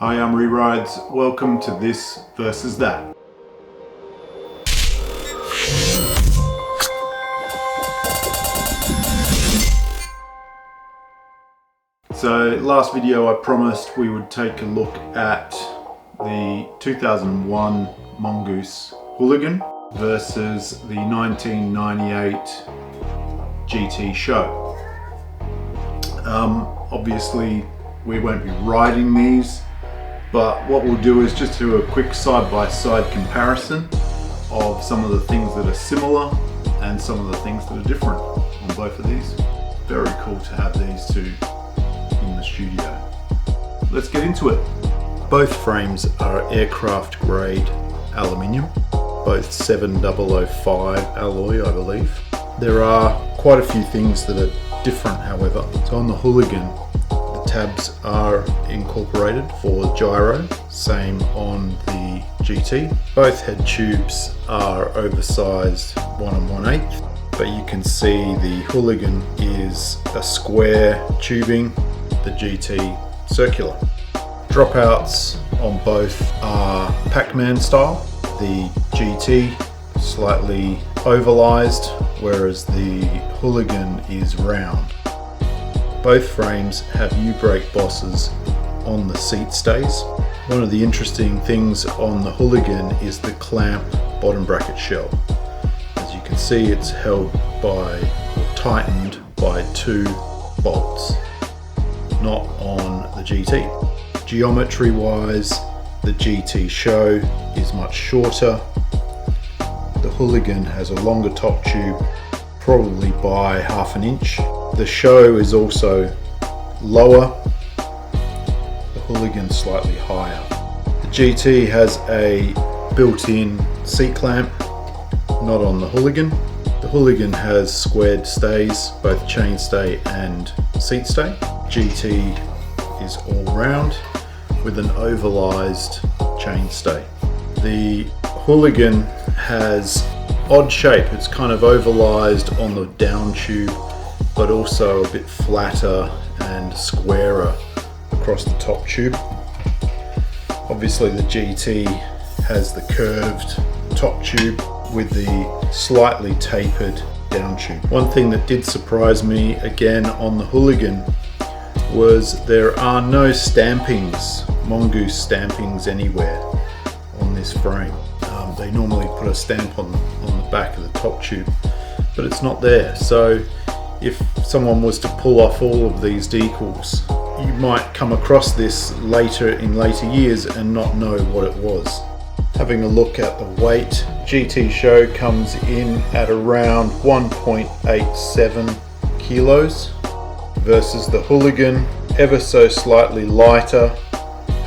Hi, I'm Rerides. Welcome to This Versus That. So last video I promised we would take a look at the 2001 Mongoose Hooligan versus the 1998 GT show. Obviously we won't be riding these, but what we'll do is just do a quick side-by-side comparison of some of the things that are similar and some of the things that are different on both of these. Very cool to have these two in the studio. Let's get into it. Both frames are aircraft grade aluminium, both 7005 alloy, I believe. There are quite a few things that are different, however. So on the Hooligan, tabs are incorporated for gyro, same on the GT. Both head tubes are oversized 1 1/8, but you can see the Hooligan is a square tubing, the GT circular. Dropouts on both are Pac-Man style, the GT slightly ovalized, whereas the Hooligan is round. Both frames have U-brake bosses on the seat stays. One of the interesting things on the Hooligan is the clamp bottom bracket shell. As you can see, it's held by, or tightened by 2 bolts, not on the GT. Geometry wise, the GT show is much shorter. The Hooligan has a longer top tube, probably by 1/2 inch. The show is also lower, the Hooligan slightly higher. The GT has a built-in seat clamp, not on the Hooligan. The Hooligan has squared stays, both chain stay and seat stay. GT is all round with an ovalized chain stay. The Hooligan has odd shape, it's kind of ovalized on the down tube, but also a bit flatter and squarer across the top tube. Obviously the GT has the curved top tube with the slightly tapered down tube. One thing that did surprise me again on the Hooligan was there are no stampings, Mongoose stampings anywhere on this frame. They normally put a stamp on the back of the top tube, but it's not there. So if someone was to pull off all of these decals, you might come across this later in later years and not know what it was. Having a look at the weight, GT show comes in at around 1.87 kilos versus the Hooligan, ever so slightly lighter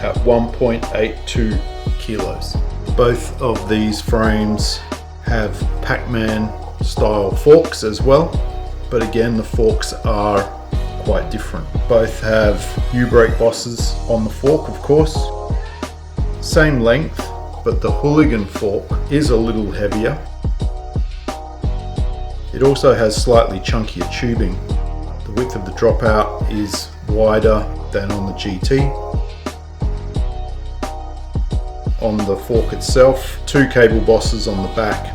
at 1.82 kilos. Both of these frames have Pac-Man style forks as well, but again the forks are quite different. Both have U-brake bosses on the fork, of course. Same length, but the Hooligan fork is a little heavier. It also has slightly chunkier tubing. The width of the dropout is wider than on the GT. On the fork itself, 2 cable bosses on the back,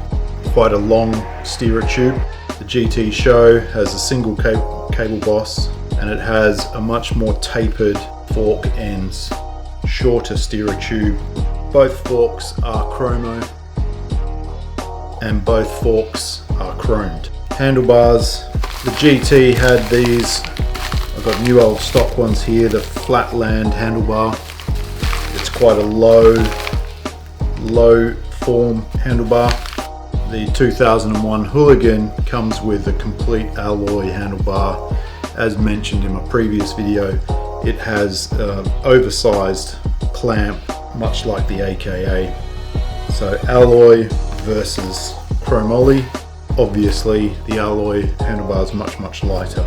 quite a long steerer tube. The GT show has a single cable boss, and it has a much more tapered fork ends, shorter steerer tube. Both forks are chromo and both forks are chromed. Handlebars, the GT had these, I've got new old stock ones here, the flatland handlebar. It's quite a low form handlebar. The 2001 Hooligan comes with a complete alloy handlebar. As mentioned in my previous video, it has oversized clamp, much like the AKA. So alloy versus chromoly. Obviously the alloy handlebar is much lighter.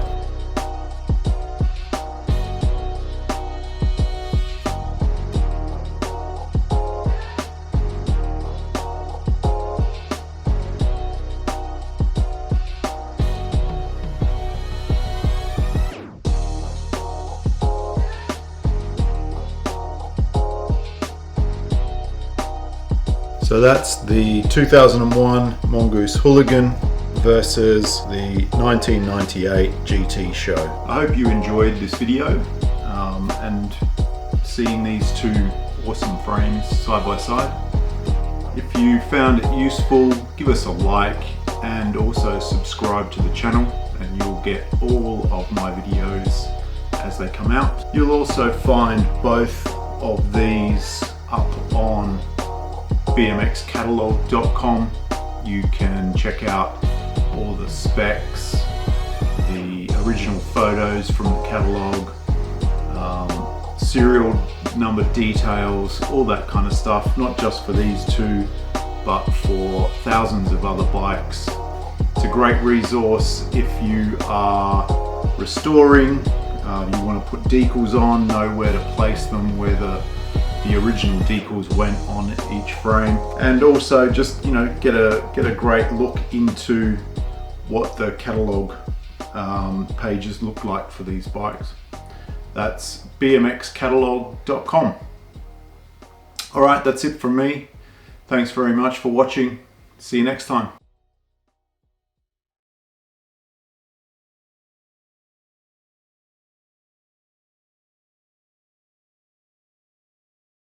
So that's the 2001 Mongoose Hooligan versus the 1998 GT show. I hope you enjoyed this video and seeing these two awesome frames side by side. If you found it useful, give us a like and also subscribe to the channel, and you'll get all of my videos as they come out. You'll also find both of these up on bmx-catalogue.com. You can check out all the specs, the original photos from the catalogue, serial number details, all that kind of stuff, not just for these two but for thousands of other bikes. It's a great resource if you are restoring, you want to put decals on, know where to place them, where the original decals went on each frame, and also just get a great look into what the catalogue pages look like for these bikes. That's bmx-catalogue.com. Alright, that's it from me. Thanks very much for watching. See you next time.